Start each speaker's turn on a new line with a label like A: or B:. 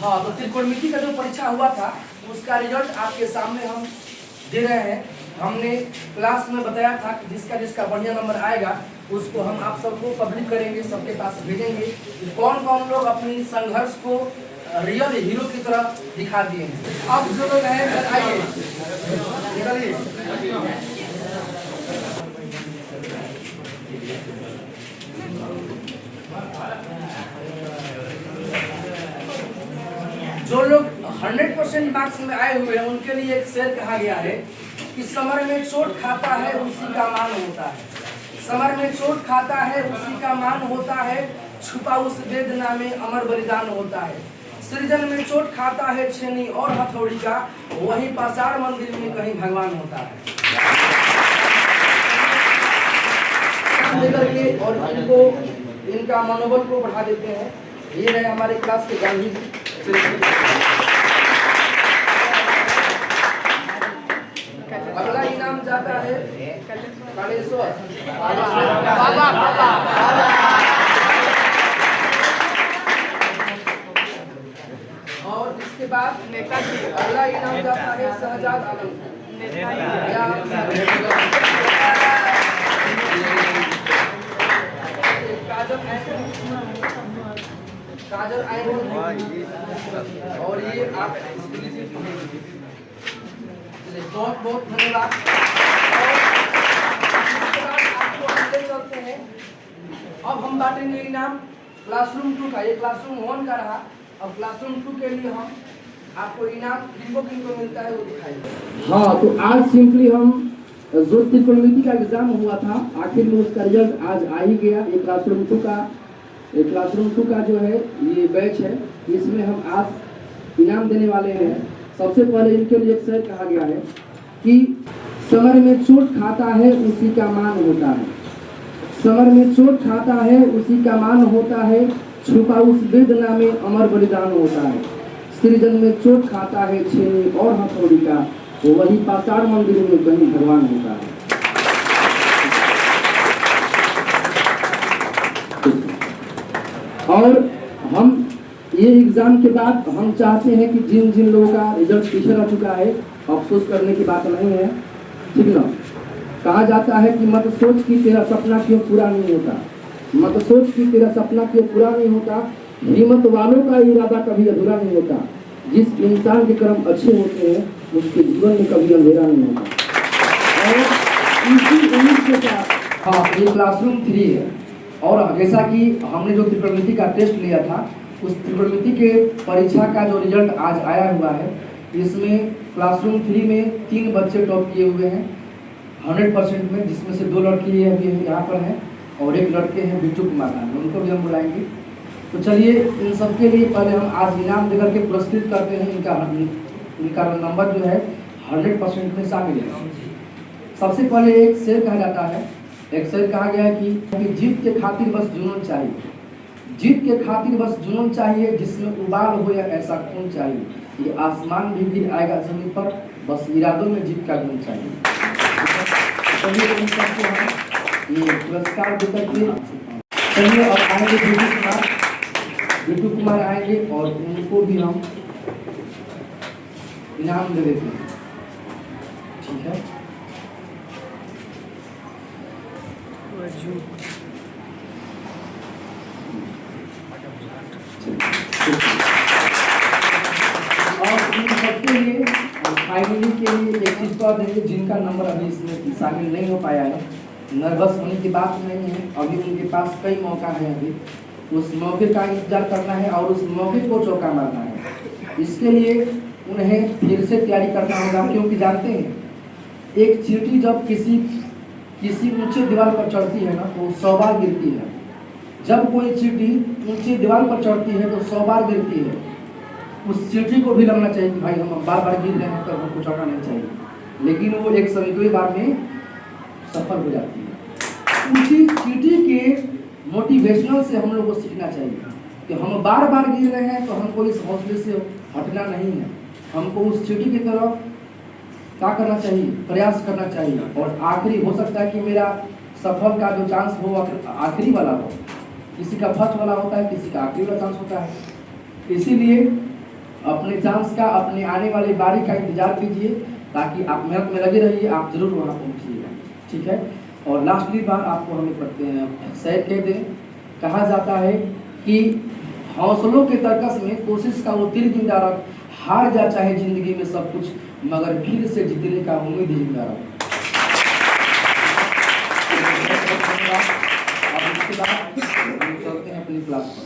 A: हाँ, तो त्रिकोणमिति का जो परीक्षा हुआ था उसका रिजल्ट आपके सामने हम दे रहे हैं। हमने क्लास में बताया था कि जिसका जिसका बढ़िया नंबर आएगा उसको हम आप सबको पब्लिक करेंगे, सबके पास भेजेंगे। कौन कौन लोग अपनी संघर्ष को रियल हीरो की तरह दिखा दिए हैं। अब जो लोग हैं आइए निकलिए। जो लोग 100% मार्क्स में आए हुए हैं उनके लिए एक शेर कहा गया है कि समर में चोट खाता है उसी का मान होता है। समर में चोट खाता है उसी का मान होता है, छुपा उस वेदना में अमर बलिदान होता है। सृजन में चोट खाता है छेनी और हथौड़ी का, वहीं पाषाण मंदिर में कहीं भगवान होता है। लेकर के और इनको इनका मनोबल को बढ़ा देते हैं। ये है हमारे क्लास के गांधी जी। अगला इनाम जाता है कालेश्वर। और इसके बाद अगला इनाम जाता है शहजाद आलम। काजल आएंगे और ये आप बहुत बहुत धन्यवाद। आपको हम ले चलते हैं। अब हम बांटेंगे इनाम क्लासरूम 2 का। ये क्लासरूम 1 का रहा, अब क्लासरूम 2 के लिए हम आपको इनाम किनको मिलता है वो दिखाएंगे। हाँ, तो आज सिंपली हम जो त्रिकोणमिति का एग्जाम हुआ था आखिर में उसका रिजल्ट आज आ ही गया। ये क्लासरूम 2 का जो है ये बैच है, इसमें हम आज इनाम देने वाले हैं। सबसे पहले इनके लिए एक शेर कहा गया है कि समर में चोट खाता है उसी का मान होता है। समर में चोट खाता है उसी का मान होता है, छुपा उस वेदना में अमर बलिदान होता है। सृजन में चोट खाता है छेनी और हथौड़ी का, वही पाषाण मंदिर में कहीं भगवान होता है। और हम ये एग्जाम के बाद हम चाहते हैं कि जिन जिन लोगों का रिजल्ट पीछे रह चुका है, अफसोस करने की बात नहीं है, ठीक ना। कहा जाता है कि मत सोच कि तेरा सपना क्यों पूरा नहीं होता, मत सोच कि तेरा सपना क्यों पूरा नहीं होता, हिम्मत वालों का इरादा कभी अधूरा नहीं होता। जिस इंसान के कर्म अच्छे होते हैं उसके जीवन में कभी अंधेरा नहीं होता। और इसी उम्मीद के साथ हाँ, ये क्लासरूम 3 है। और जैसा कि हमने जो त्रिकोणमिति का टेस्ट लिया था उस त्रिकोणमिति के परीक्षा का जो रिजल्ट आज आया हुआ है, इसमें क्लासरूम 3 में 3 बच्चे टॉप किए हुए हैं 100% में, जिसमें से 2 लड़की अभी यहाँ पर हैं और 1 लड़के हैं बिट्टू कुमार नाम, उनको भी हम बुलाएंगे। तो चलिए इन सबके लिए पहले हम आज इनाम देकर के पुरस्कृत करते हैं। इनका नंबर जो है 100% में शामिल है। सबसे पहले एक शेर कहा जाता है, एक शेर कहा गया है कि जीत के खातिर बस जुनून चाहिए, जीत के खातिर बस जुनून चाहिए, जिसमें उबाल हो या ऐसा खून चाहिए। ये आसमान भी गिर आएगा जमीन पर, बस इरादों में जीत का गुण चाहिए। चलिए इन सबको हम ये पुरस्कार देकर के चलिए और आएंगे बिट्टू कुमार आएंगे और उनको भी हम इनाम दे देते हैं, ठीक है। और इन सबके लिए फाइनली के लिए एक चीज तो देंगे, जिनका नंबर अभी इसमें शामिल नहीं हो पाया है, नर्वस होने की बात नहीं है। अभी उनके पास कई मौका है, अभी उस मौके का इंतजार करना है और उस मौके को चौका मारना है। इसके लिए उन्हें फिर से तैयारी करना होगा, क्योंकि जानते हैं एक चींटी जब किसी ऊंचे दीवार पर चढ़ती है ना तो 100 बार गिरती है। जब कोई चींटी ऊंची दीवार पर चढ़ती है तो 100 बार गिरती है। उस चींटी को भी लगना चाहिए कि भाई हम बार बार गिर रहे हैं तो हमको चढ़ना नहीं चाहिए, लेकिन वो एक समय बार में सफल हो जाती है। उसी चींटी के मोटिवेशनल से हम लोग को सीखना चाहिए कि हम बार बार गिर रहे हैं तो हमको इस हौसले से हटना नहीं है, हमको उस चींटी की तरफ क्या करना चाहिए, प्रयास करना चाहिए। और आखिरी हो सकता है कि मेरा सफल का जो चांस हो आखिरी वाला हो, किसी का फर्स्ट वाला होता है, किसी का आखिरी वाला चांस होता है। इसीलिए अपने चांस का, अपने आने वाली बारी का इंतजार कीजिए, ताकि आप मेहनत में लगे रहिए, आप जरूर वहाँ पहुँचिएगा। ठीक है। और लास्टली बार आपको हम एक शेर कह दें, कहा जाता है कि हौसलों के तर्कस में कोशिश का वो तीर जिंदा रख, हार जा चाहे जिंदगी में सब कुछ, मगर फिर से जीतने का उम्मीद जिंदा रख। अब इसके बाद हम चलते हैं अपनी क्लास पर।